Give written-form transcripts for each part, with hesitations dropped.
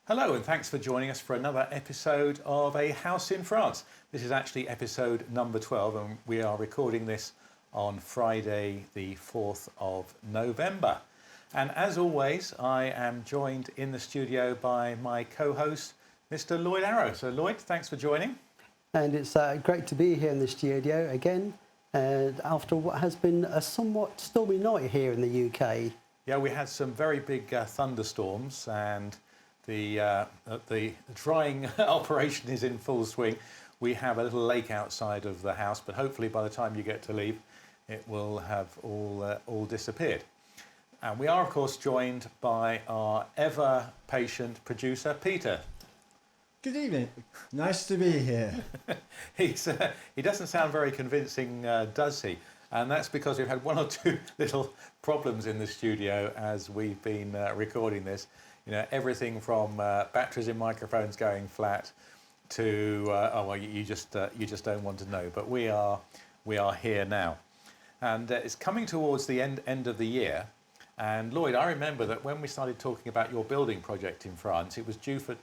Hello and thanks for joining us for another episode of A House in France. This is actually episode number 12 and we are recording this on Friday the 4th of November. And as always, I am joined in the studio by my co-host, Mr. Lloyd Arrow. So Lloyd, thanks for joining. And it's great to be here in the studio again, after what has been a somewhat stormy night here in the UK. Yeah, we had some very big thunderstorms and the drying operation is in full swing. We have a little lake outside of the house, but hopefully by the time you get to leave, it will have all disappeared. And we are, of course, joined by our ever-patient producer, Peter. Good evening. Nice to be here. He doesn't sound very convincing, does he? And that's because we've had one or two little problems in the studio as we've been recording this. You know, everything from batteries in microphones going flat to you just don't want to know. But we are here now, and it's coming towards the end of the year. And Lloyd, I remember that when we started talking about your building project in France, it was due for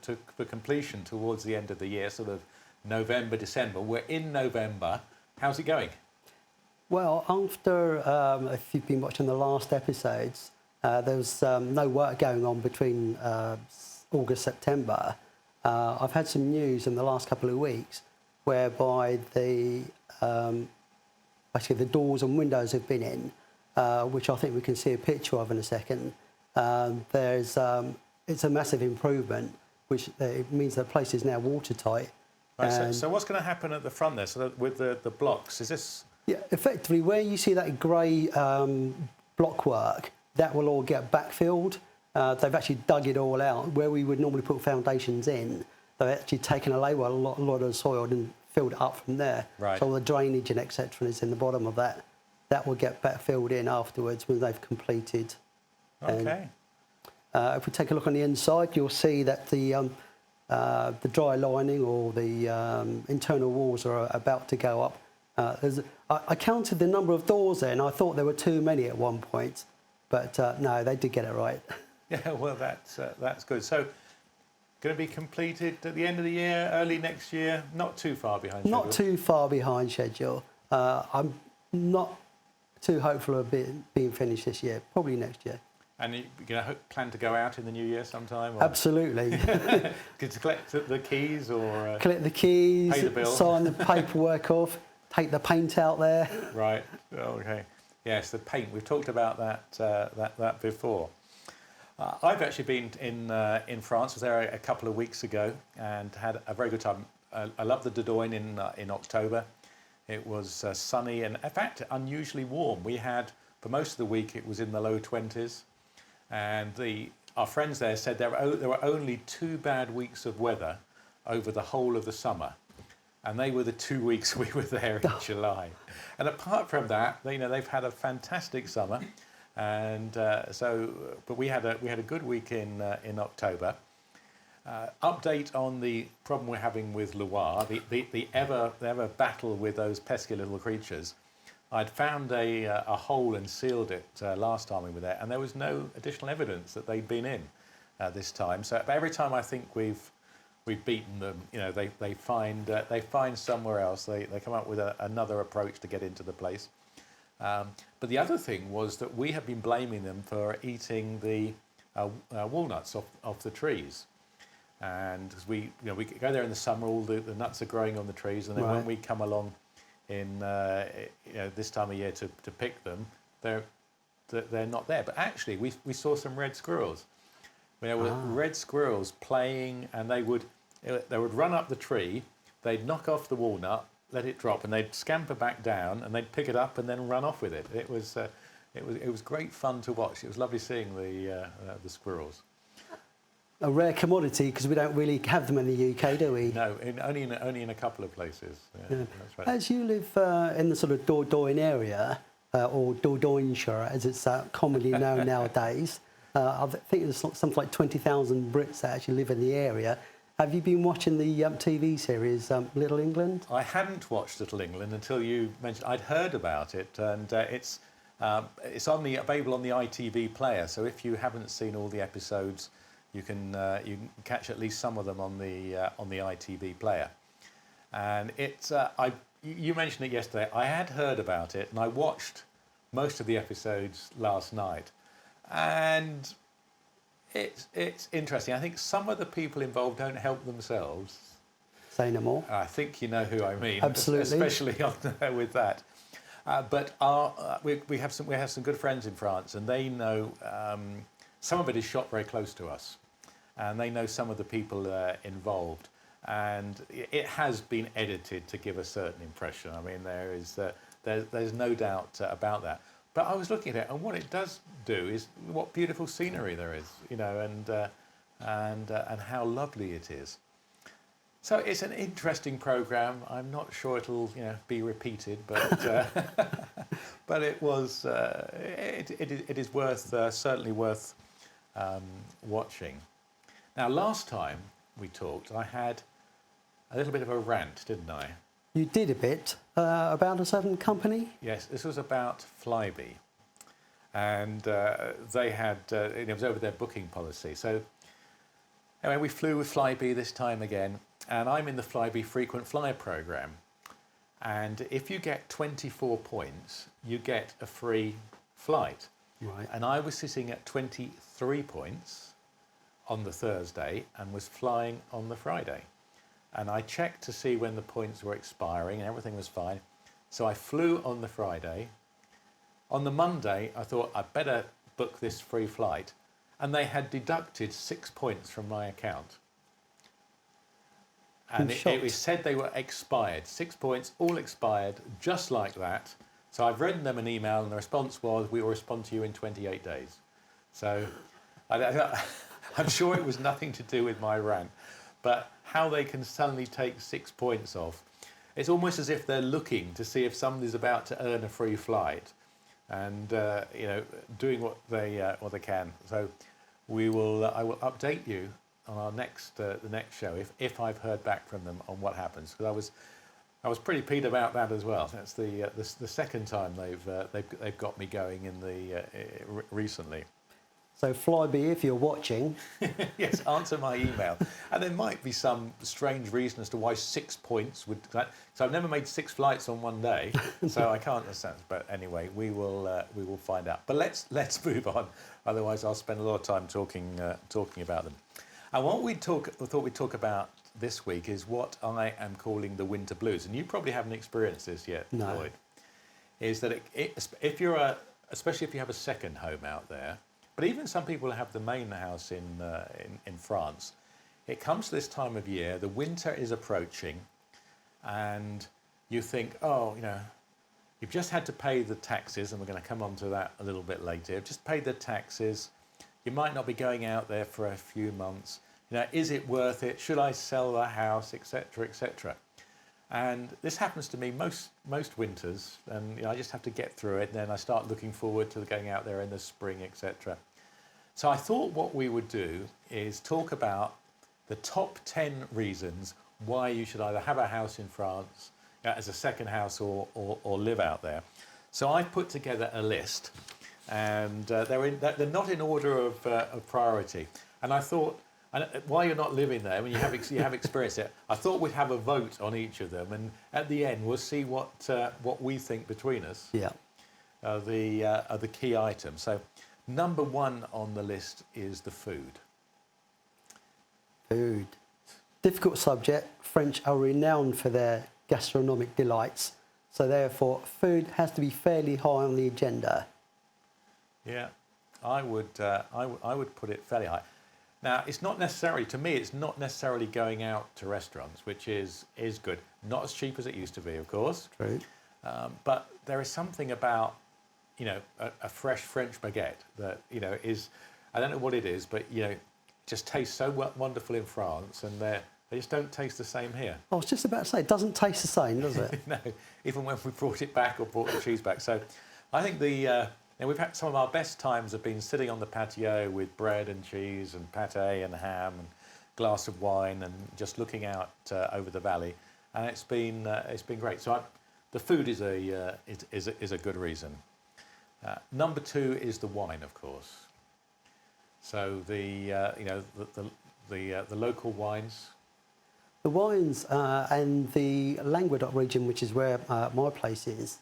completion towards the end of the year, sort of November, December. We're in November. How's it going? Well, after, if you've been watching the last episodes, there was no work going on between August, September. I've had some news in the last couple of weeks whereby basically the doors and windows have been in, which I think we can see a picture of in a second. It's a massive improvement, which it means the place is now watertight. Right, so what's going to happen at the front there? So with the blocks, is this? Yeah, effectively, where you see that grey blockwork, that will all get backfilled. They've actually dug it all out. Where we would normally put foundations in, they've actually taken away a lot of the soil and filled it up from there. Right. So all the drainage and etc. is in the bottom of that. That will get backfilled in afterwards when they've completed. Okay. If we take a look on the inside, you'll see that the dry lining or the internal walls are about to go up. I counted the number of doors there, and I thought there were too many at one point. But no, they did get it right. Yeah, well, that's good. So, going to be completed at the end of the year, early next year, not too far behind schedule? Not too far behind schedule. I'm not too hopeful of being finished this year, probably next year. And you're going to plan to go out in the new year sometime? Or? Absolutely. To collect the keys or? Collect the keys, pay the bill. Sign the paperwork off, take the paint out there. Right, okay. Yes, the paint. We've talked about that before. I've actually been in France. I was there a couple of weeks ago and had a very good time. I loved the Dordogne in October. It was sunny and, in fact, unusually warm. We had, for most of the week, it was in the low 20s. And our friends there said there were only 2 bad weeks of weather over the whole of the summer. And they were the 2 weeks we were there in July. And apart from that, they've had a fantastic summer. And but we had a good week in October. Update on the problem we're having with Loire, the ever battle with those pesky little creatures. I'd found a hole and sealed it last time we were there, and there was no additional evidence that they'd been in this time. So every time I think we've beaten them, they find somewhere else. They come up with another approach to get into the place. But the other thing was that we have been blaming them for eating the walnuts off the trees. And we go there in the summer, all the nuts are growing on the trees, and then when we come along in this time of year to pick them, they're not there. But actually, we saw some red squirrels. There were red squirrels playing, and they would run up the tree, they'd knock off the walnut, let it drop, and they'd scamper back down, and they'd pick it up and then run off with it. It was great fun to watch. It was lovely seeing the squirrels. A rare commodity because we don't really have them in the UK, do we? No, only in a couple of places. Yeah, Yeah. That's right. As you live in the sort of Dordogne area, or Dordogneshire as it's commonly known nowadays, I think there's something like 20,000 Brits that actually live in the area. Have you been watching the TV series Little England? I hadn't watched Little England until you mentioned. I'd heard about it, and it's available on the ITV player. So if you haven't seen all the episodes, you can catch at least some of them on the ITV player. And it's you mentioned it yesterday. I had heard about it, and I watched most of the episodes last night, and it's interesting. I think some of the people involved don't help themselves. Say no more. I think you know who I mean. Absolutely. Especially with that. But we have some good friends in France, and they know some of it is shot very close to us, and they know some of the people involved, and it has been edited to give a certain impression. I mean, there's no doubt about that. But I was looking at it, and what it does do is what beautiful scenery there is, you know, and how lovely it is. So it's an interesting program. I'm not sure it'll be repeated, but but it was it is worth certainly worth watching. Now, last time we talked, I had a little bit of a rant, didn't I? You did a bit about a certain company. Yes, this was about Flybe, and they had it was over their booking policy. So anyway, we flew with Flybe this time again. And I'm in the Flybe frequent flyer program. And if you get 24 points, you get a free flight. Right. And I was sitting at 23 points on the Thursday and was flying on the Friday. And I checked to see when the points were expiring and everything was fine. So I flew on the Friday. On the Monday, I thought I'd better book this free flight. And they had deducted 6 points from my account. And it was said they were expired. 6 points, all expired, just like that. So I've written them an email, and the response was, we will respond to you in 28 days. So I'm sure it was nothing to do with my rant. But how they can suddenly take 6 points off, it's almost as if they're looking to see if somebody's about to earn a free flight and, doing what they can. So I will update you on our the next show if I've heard back from them on what happens, because I was pretty peeved about that as well. That's the second time they've got me going in recently. So Flybe, if you're watching, yes, answer my email. And there might be some strange reason as to why 6 points would. So I've never made 6 flights on one day, so I can't understand. But anyway, we will find out. But let's move on. Otherwise, I'll spend a lot of time talking about them. And what we thought we'd talk about this week is what I am calling the winter blues. And you probably haven't experienced this yet, no. Lloyd. Is that especially if you have a second home out there, but even some people have the main house in France, it comes to this time of year, the winter is approaching, and you think, you've just had to pay the taxes, and we're going to come on to that a little bit later. You've just paid the taxes. You might not be going out there for a few months. Is it worth it? Should I sell the house, etc., etc.? And this happens to me most winters, and I just have to get through it. And then I start looking forward to going out there in the spring, etc. So I thought what we would do is talk about the top 10 reasons why you should either have a house in France as a second house or live out there. So I've put together a list. And they're not in order of priority. And I thought, while you're not living there, when you have experienced it, I thought we'd have a vote on each of them, and at the end we'll see what we think between us. Yeah. Are the key items. So, number 1 on the list is the food. Food. Difficult subject. French are renowned for their gastronomic delights, so therefore food has to be fairly high on the agenda. Yeah, I would put it fairly high. Now, it's not necessarily going out to restaurants, which is good. Not as cheap as it used to be, of course. True. But there is something about, a fresh French baguette that, is, I don't know what it is, but, just tastes so wonderful in France, and they just don't taste the same here. I was just about to say, it doesn't taste the same, does it? No, even when we brought it back or brought the cheese back. So I think we've had some of our best times have been sitting on the patio with bread and cheese and pâté and ham and glass of wine and just looking out over the valley, and it's been great. So the food is a good reason. Number 2 is the wine, of course. So the local wines. The wines and the Languedoc region, which is where my place is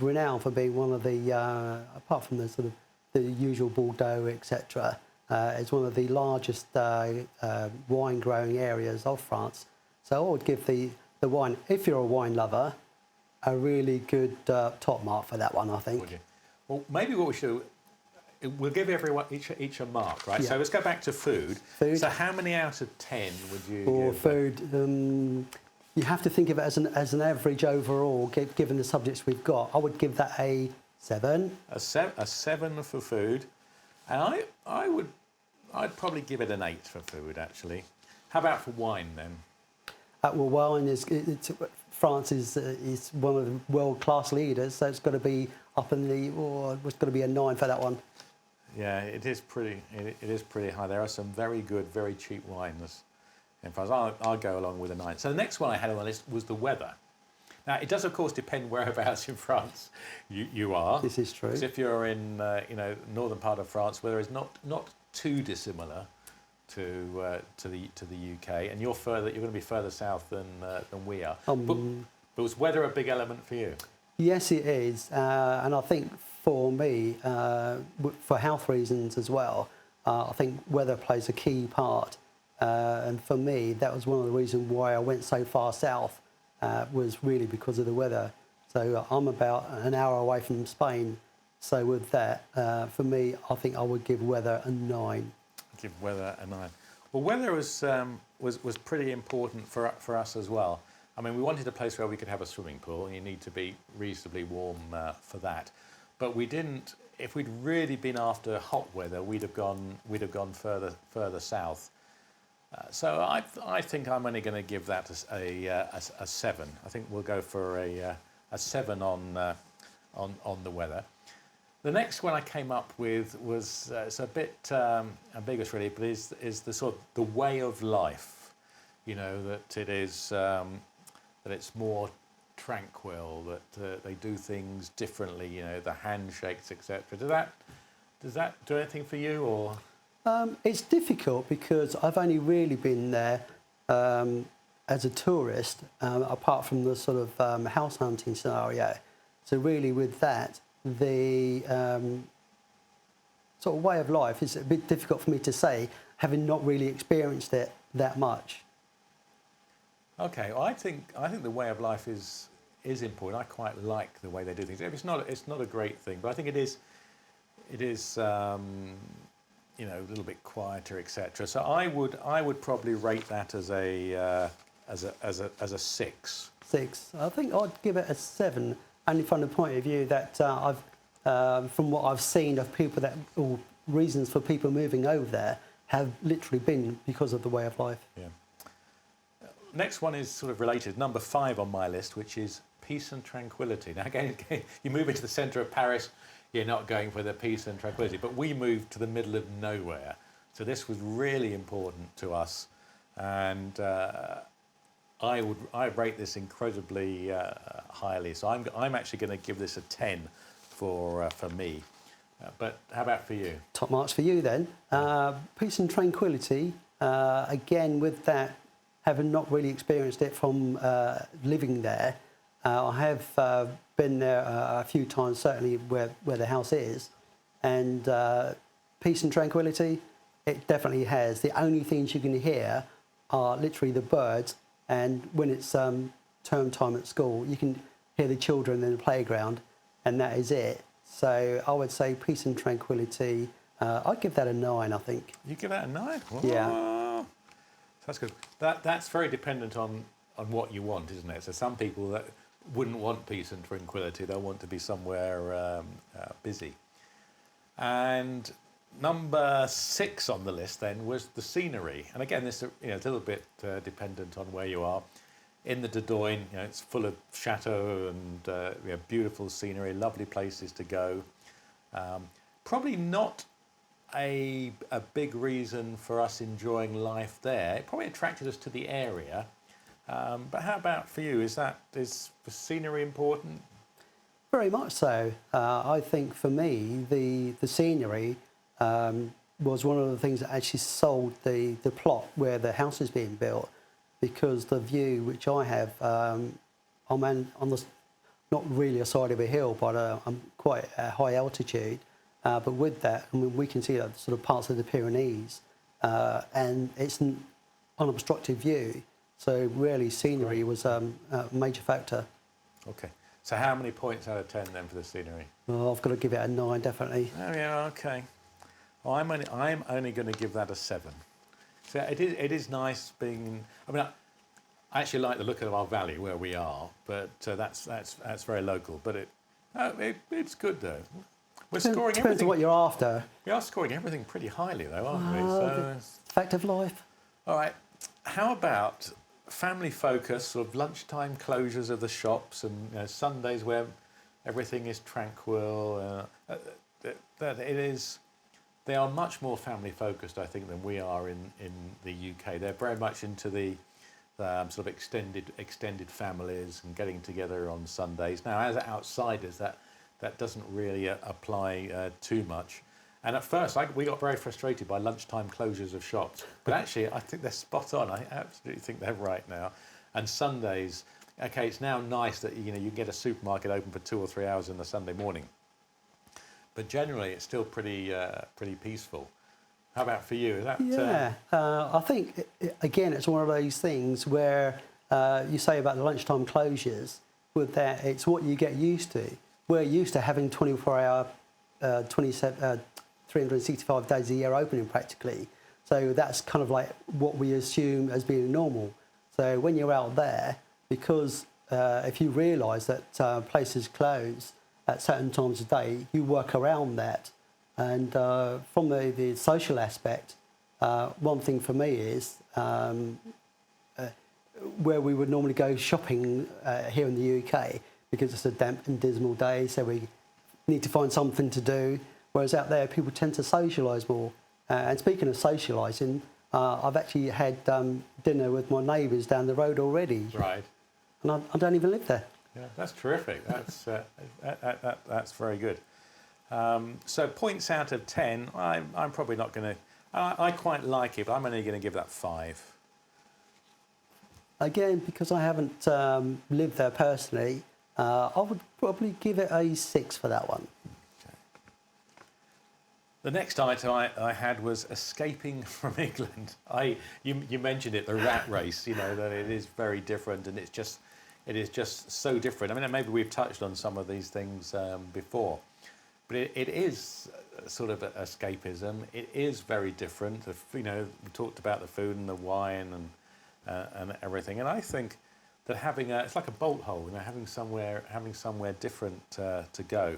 renowned for being one of the, apart from the sort of the usual Bordeaux, etc., it's one of the largest wine growing areas of France. So I would give the wine, if you're a wine lover, a really good top mark for that one, I think. Would you? Well, maybe what we should do, we'll give everyone each a mark, right? Yeah. So let's go back to food. Food. So how many out of 10 would you For give? food, you have to think of it as an average overall, given the subjects we've got. I would give that a 7. A 7 for food, and I'd probably give it an 8 for food actually. How about for wine then? Well, wine France is one of the world-class leaders, so it's got to be up in it's got to be a 9 for that one. Yeah, it is pretty high. There are some very good, very cheap wines in France. I'll go along with a 9. So the next one I had on the list was the weather. Now it does of course depend whereabouts in France you are. This is true. 'Cause if you're in northern part of France, where is not too dissimilar to the UK, and you're going to be further south than we are. But was weather a big element for you? Yes, it is, and I think for me, for health reasons as well, I think weather plays a key part. And for me, that was one of the reasons why I went so far south, was really because of the weather. So I'm about an hour away from Spain. So with that, for me, I think I would give weather a 9. Give weather a 9. Well, weather was pretty important for us as well. I mean, we wanted a place where we could have a swimming pool, and you need to be reasonably warm for that. But we didn't. If we'd really been after hot weather, we'd have gone further south. So I think I'm only going to give that a 7. I think we'll go for a 7 on the weather. The next one I came up with was it's a bit ambiguous really, but is the sort of the way of life. You know, that it is that it's more tranquil, that they do things differently. You know, the handshakes, etc. Does that do anything for you or? It's difficult because I've only really been there as a tourist, apart from the sort of house hunting scenario. So really with that, the sort of way of life is a bit difficult for me to say, having not really experienced it that much. Okay, well, I think the way of life is important. I quite like the way they do things. It's not a great thing, but I think it is a little bit quieter, etc. So I would probably rate that as a 6. 6. I think I'd give it a 7, only from the point of view that from what I've seen of people or reasons for people moving over there have literally been because of the way of life. Yeah. Next one is sort of related, number 5 on my list, which is peace and tranquility. Now again, you move into the centre of Paris, you're not going for the peace and tranquility, but we moved to the middle of nowhere. So this was really important to us, and I rate this incredibly highly. So I'm actually going to give this a 10 for me. But how about for you? Top marks for you then. Peace and tranquility. Again, with that, having not really experienced it from living there, I have been there a few times, certainly where the house is, and peace and tranquility, it definitely has. The only things you can hear are literally the birds, and when it's term time at school, you can hear the children in the playground, and that is it. So I would say peace and tranquility, I'd give that a 9, I think. You give that a 9? Yeah. That's good. That's very dependent on what you want, isn't it? So some people that wouldn't want peace and tranquility, they'll want to be somewhere busy. And number 6 on the list then was the scenery. And again, this it's a little bit dependent on where you are. In the Dordogne, it's full of chateaux and beautiful scenery, lovely places to go. Probably not a big reason for us enjoying life there. It probably attracted us to the area. But how about for you? Is the scenery important? Very much so. I think for me, the scenery was one of the things that actually sold the plot where the house is being built, because the view which I have, I'm on the, not really a side of a hill, but I'm quite at high altitude. But with that, I mean, we can see that sort of parts of the Pyrenees, and it's an unobstructed view. So really, scenery was a major factor. Okay. So how many points out of 10 then for the scenery? Well, I've got to give it a 9, definitely. Oh yeah, okay. Well, I'm only going to give that a 7. So it is nice being. I mean, I actually like the look of our valley where we are, but that's very local. But it's good though. We're scoring Depends everything. on what you're after. We are scoring everything pretty highly though, aren't we? So, Fact of life. all right. How about family focus, sort of lunchtime closures of the shops, and Sundays where everything is tranquil. That it is. They are much more family focused, I think, than we are in the UK. They're very much into the sort of extended families and getting together on Sundays. Now, as outsiders, that doesn't really apply too much. And at first, we got very frustrated by lunchtime closures of shops. But actually, I think they're spot on. I absolutely think they're right now. And Sundays, okay, it's now nice that you can get a supermarket open for 2 or 3 hours in the Sunday morning. But generally, it's still pretty peaceful. How about for you? Is that? Yeah, I think again, it's one of those things where you say about the lunchtime closures. With that, it's what you get used to. We're used to having 24-hour, 365 days a year opening practically. So that's kind of like what we assume as being normal. So when you're out there, because if you realise that places close at certain times of day, you work around that. And from the social aspect, one thing for me is where we would normally go shopping here in the UK, because it's a damp and dismal day, so we need to find something to do. Whereas out there, people tend to socialise more. And speaking of socialising, I've actually had dinner with my neighbours down the road already. Right. And I don't even live there. Yeah, that's terrific. That's very good. So points out of 10, I'm probably not going to. I quite like it, but I'm only going to give that 5. Again, because I haven't lived there personally, I would probably give it a 6 for that one. Okay. The next item I had was escaping from England. You mentioned it, the rat race. That it is very different, and it is just so different. I mean, maybe we've touched on some of these things before, but it is sort of escapism. It is very different. We talked about the food and the wine and everything, and I think that it's like a bolt hole. Having somewhere different to go.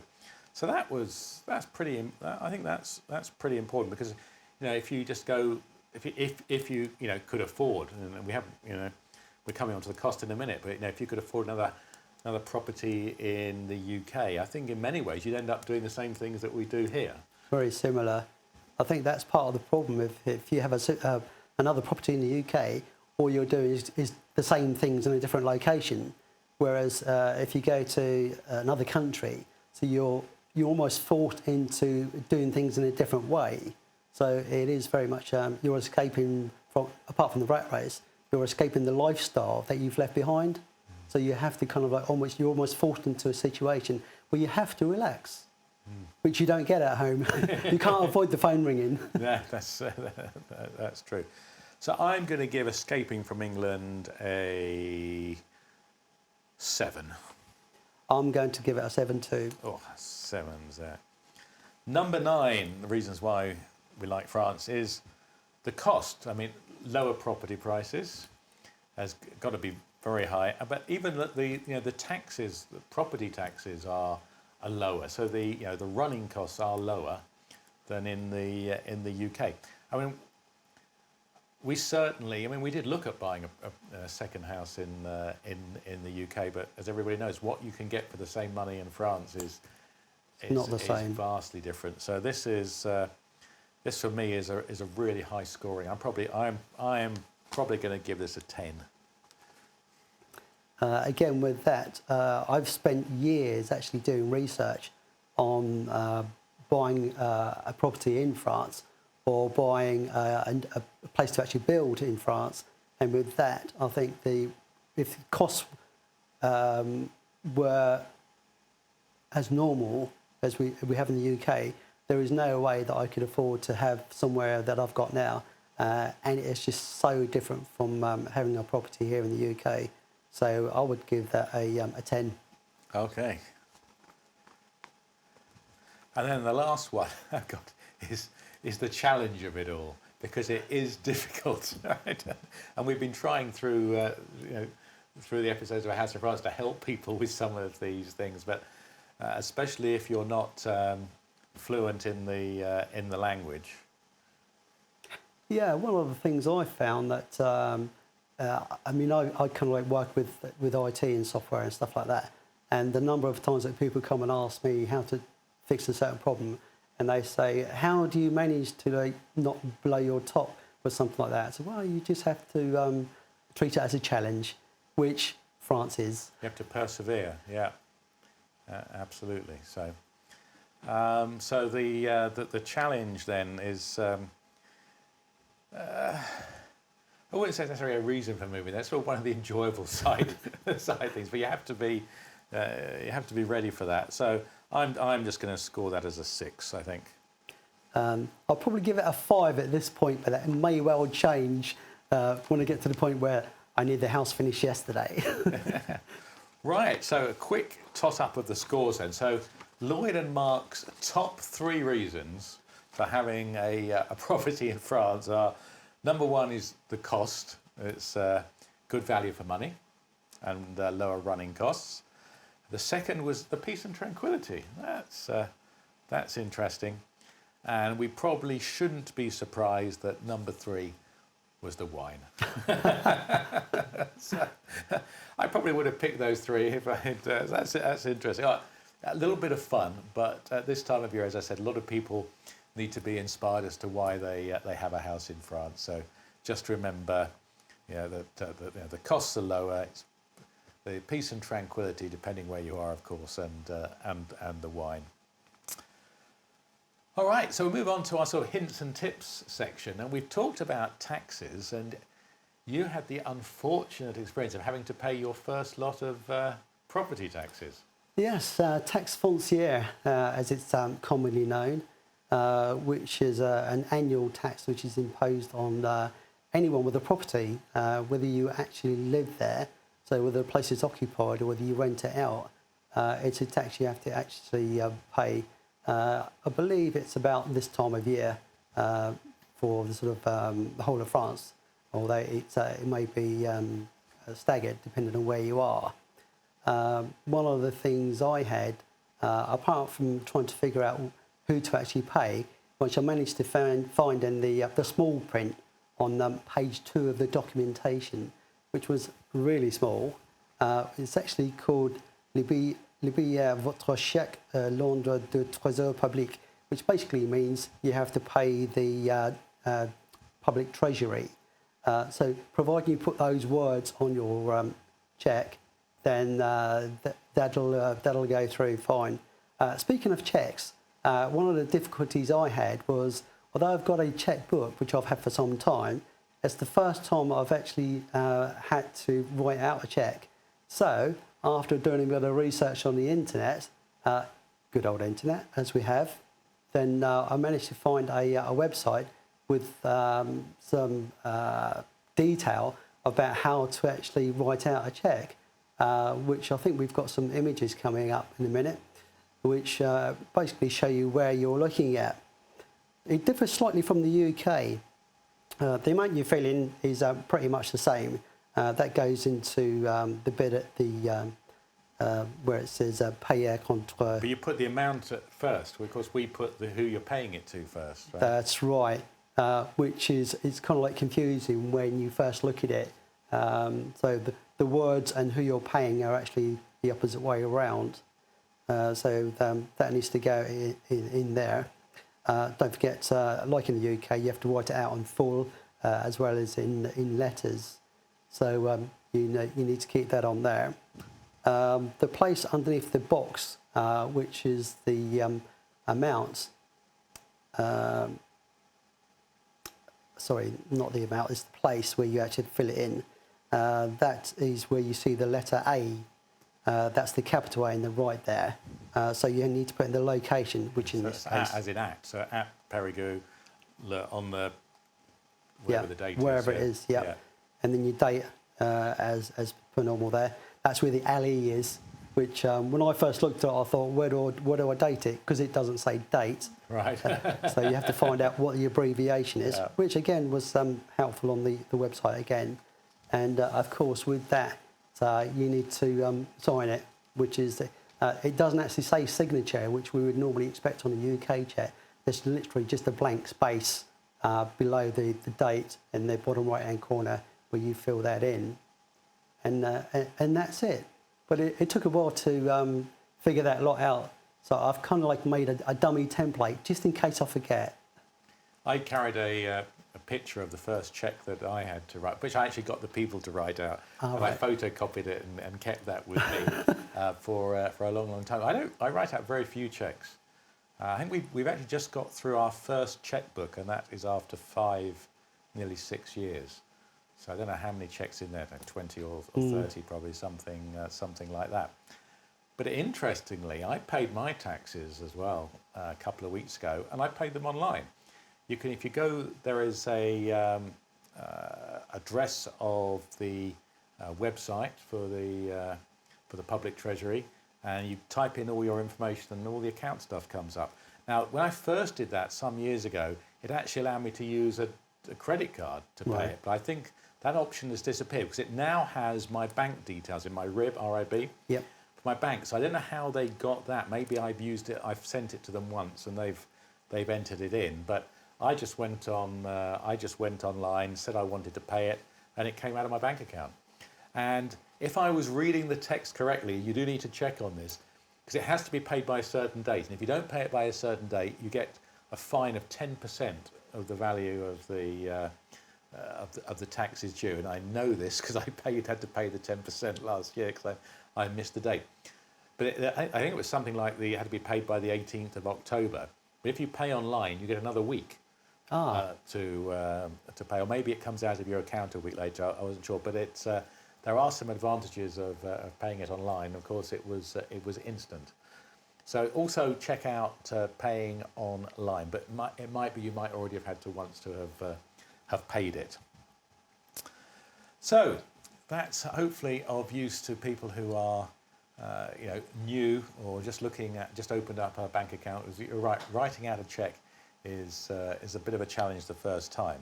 So that's pretty. I think that's pretty important, because if you just go, if you could afford, and we haven't we're coming on to the cost in a minute, but if you could afford another property in the UK, I think in many ways you'd end up doing the same things that we do here. Very similar. I think that's part of the problem. If you have another property in the UK, all you're doing is the same things in a different location. Whereas if you go to another country, so you're almost forced into doing things in a different way. So it is very much you're escaping from, apart from the rat race, you're escaping the lifestyle that you've left behind. So you have to kind of like you're almost forced into a situation where you have to relax, which you don't get at home. You can't avoid the phone ringing. Yeah, that's true. So I'm going to give Escaping from England a 7. I'm going to give it a 7 too. Oh, 7's there. Number 9, the reasons why we like France is the cost. I mean, lower property prices has got to be very high, but even the taxes, the property taxes are lower. So the running costs are lower than in the UK. I mean, we did look at buying a second house in the UK, but as everybody knows, what you can get for the same money in France is not the same. Vastly different. So this for me is a really high scoring. I am probably going to give this a 10. Again, with that, I've spent years actually doing research on buying a property in France, or buying a place to actually build in France. And with that, I think if costs were as normal as we have in the UK, there is no way that I could afford to have somewhere that I've got now. And it's just so different from having a property here in the UK. So I would give that a 10. Okay. And then the last one I've got is the challenge of it all, because it is difficult, right? And we've been trying through through the episodes of A House in France to help people with some of these things, but especially if you're not fluent in the language. Yeah, one of the things I found that I mean, I kind of like work with IT and software and stuff like that, and the number of times that people come and ask me how to fix a certain problem, and they say, "How do you manage to like not blow your top with something like that?" So, well, you just have to treat it as a challenge, which France is. You have to persevere. Yeah, absolutely. So, so the challenge then is. I wouldn't say it's necessarily a reason for moving. That's sort of one of the enjoyable side things, but you have to be ready for that. So I'm just going to score that as a 6, I think. I'll probably give it a 5 at this point, but that may well change when I get to the point where I need the house finished yesterday. Right. So a quick toss up of the scores then. So Lloyd and Mark's top 3 reasons for having a property in France are: number 1 is the cost. It's good value for money and lower running costs. The second was the peace and tranquility. That's interesting. And we probably shouldn't be surprised that number 3 was the wine. So, I probably would have picked those 3 if I had. That's interesting. A little bit of fun, but at this time of year, as I said, a lot of people need to be inspired as to why they have a house in France. So just remember, that the costs are lower. It's the peace and tranquility, depending where you are, of course, and the wine. All right, so we move on to our sort of hints and tips section, and we've talked about taxes, and you had the unfortunate experience of having to pay your first lot of property taxes. Yes, taxe foncière, as it's commonly known, which is an annual tax which is imposed on anyone with a property, whether you actually live there, so whether the place is occupied or whether you rent it out. It's a tax you have to actually pay. I believe it's about this time of year for the sort of the whole of France, although it may be staggered depending on where you are. One of the things I had, apart from trying to figure out who to actually pay, which I managed to find in the small print on page 2 of the documentation, which was really small. It's actually called votre chèque l'ordre de trésor public, which basically means you have to pay the public treasury. So providing you put those words on your cheque, then that'll go through fine. Speaking of cheques, one of the difficulties I had was, although I've got a cheque book, which I've had for some time, it's the first time I've actually had to write out a cheque. So after doing a bit of research on the internet, good old internet as we have, then I managed to find a website with some detail about how to actually write out a cheque, which I think we've got some images coming up in a minute, which basically show you where you're looking at. It differs slightly from the UK. The amount you fill in is pretty much the same. That goes into the bit at the where it says payer contre. But you put the amount at first, because we put who you're paying it to first, right? That's right. Which is, it's kind of like confusing when you first look at it. So the words and who you're paying are actually the opposite way around. So that needs to go in there. Don't forget, like in the UK, you have to write it out in full as well as in letters. So you need to keep that on there. The place underneath the box, which is the amount, sorry, not the amount, it's the place where you actually fill it in. That is where you see the letter A. That's the capital A in the right there. So you need to put in the location, which in this case... As in at. So at Perigoo, on the... Wherever the date wherever is. it is, yeah. And then your date as per normal there. That's where the LE is, which when I first looked at it, I thought, where do I date it? Because it doesn't say date. Right. So you have to find out what the abbreviation is, Yeah. which again was helpful on the website again. And of course, with that, you need to sign it, which is, it doesn't actually say signature, which we would normally expect on a UK check. There's literally just a blank space below the date in the bottom right-hand corner where you fill that in. And that's it. But it took a while to figure that lot out. So I've kind of like made a dummy template just in case I forget. I carried a picture of the first cheque that I had to write, which I actually got the people to write out. And right. I photocopied it and kept that with me for a long, long time. I write out very few cheques. I think we've actually just got through our first chequebook, and that is after nearly 6 years. So I don't know how many cheques in there, like 20 or 30 probably, something like that. But interestingly, I paid my taxes as well a couple of weeks ago, and I paid them online. You can, if you go, there is a address of the website for the public treasury, and you type in all your information, and all the account stuff comes up. Now, when I first did that some years ago, it actually allowed me to use a credit card to pay it, but I think that option has disappeared because it now has my bank details in my RIB. Yep. For my bank. So I don't know how they got that. Maybe I've used it. I've sent it to them once, and they've entered it in. But I just went online, said I wanted to pay it, and it came out of my bank account. And if I was reading the text correctly, you do need to check on this because it has to be paid by a certain date. And if you don't pay it by a certain date, you get a fine of 10% of the value of the taxes due. And I know this because I had to pay the 10% last year because I missed the date. But I think it was something like it had to be paid by the 18th of October. But if you pay online, you get another week to pay, or maybe it comes out of your account a week later. I wasn't sure, but there are some advantages of paying it online. Of course, it was instant. So also check out paying online, but it might be you might already have had to once to have paid it. So that's hopefully of use to people who are new or just opened up a bank account. You're right, writing out a cheque is a bit of a challenge the first time.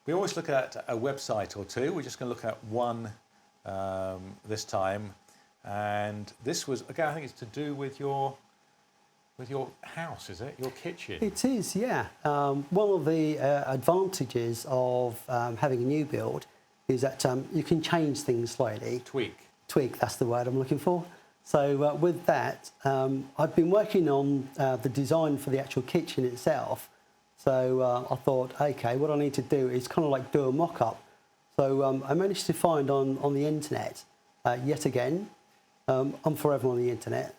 We always look at a website or two. We're just going to look at one this time, and this was again, I think it's to do with your house, is it? Your kitchen? It is, yeah. One of the advantages of having a new build is that you can change things slightly. Tweak, that's the word I'm looking for. So with that, I've been working on the design for the actual kitchen itself. So I thought, okay, what I need to do is kind of like do a mock-up. So I managed to find on the internet, yet again, I'm forever on the internet,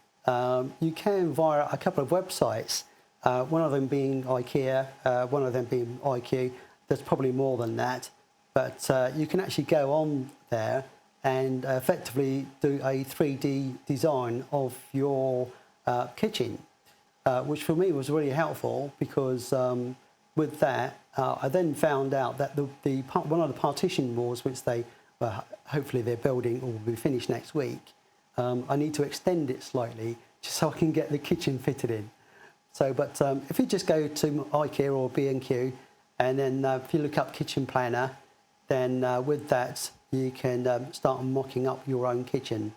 you can via a couple of websites, one of them being IKEA, one of them being IQ. There's probably more than that, but you can actually go on there and effectively do a 3D design of your kitchen, which for me was really helpful because with that, I then found out that one of the partition walls, which hopefully they're building or will be finished next week, I need to extend it slightly just so I can get the kitchen fitted in. So, but if you just go to IKEA or B&Q, and then if you look up kitchen planner, then with that you can start mocking up your own kitchen.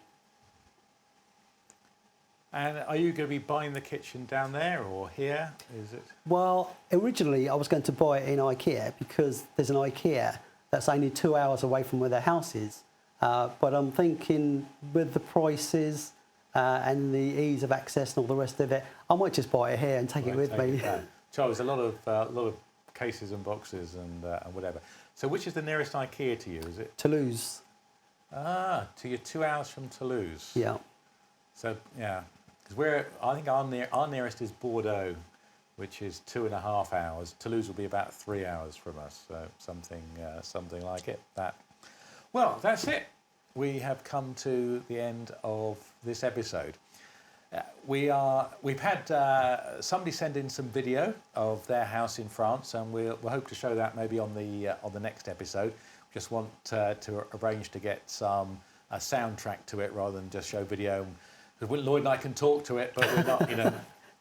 And are you going to be buying the kitchen down there or here? Is it? Well, originally I was going to buy it in IKEA because there's an IKEA that's only 2 hours away from where the house is. But I'm thinking with the prices and the ease of access and all the rest of it, I might just buy it here and take it with me. Charles, a lot of cases and boxes and whatever. So which is the nearest IKEA to you? Is it Toulouse? So you're 2 hours from Toulouse. Yeah. So yeah, because I think our nearest is Bordeaux, which is 2.5 hours. Toulouse will be about 3 hours from us, so something like it. Well, that's it. We have come to the end of this episode. We've had somebody send in some video of their house in France, and we'll hope to show that maybe on the next episode. Just want to arrange to get a soundtrack to it rather than just show video. Because Lloyd and I can talk to it, but we're not,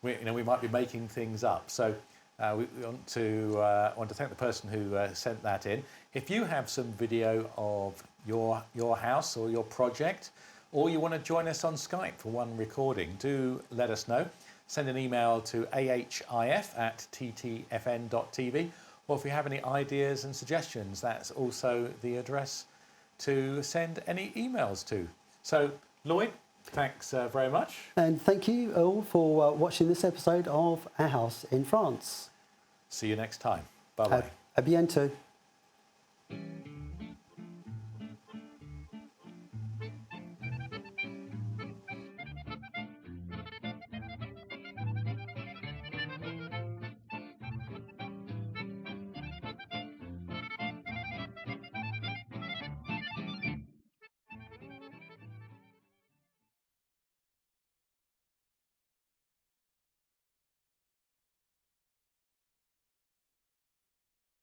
we might be making things up. So we want to thank the person who sent that in. If you have some video of your house or your project, or you want to join us on Skype for one recording, do let us know. Send an email to ahif@ttfn.tv, or if you have any ideas and suggestions, that's also the address to send any emails to. So, Lloyd, thanks very much. And thank you all for watching this episode of Our House in France. See you next time. Bye-bye. À bientôt.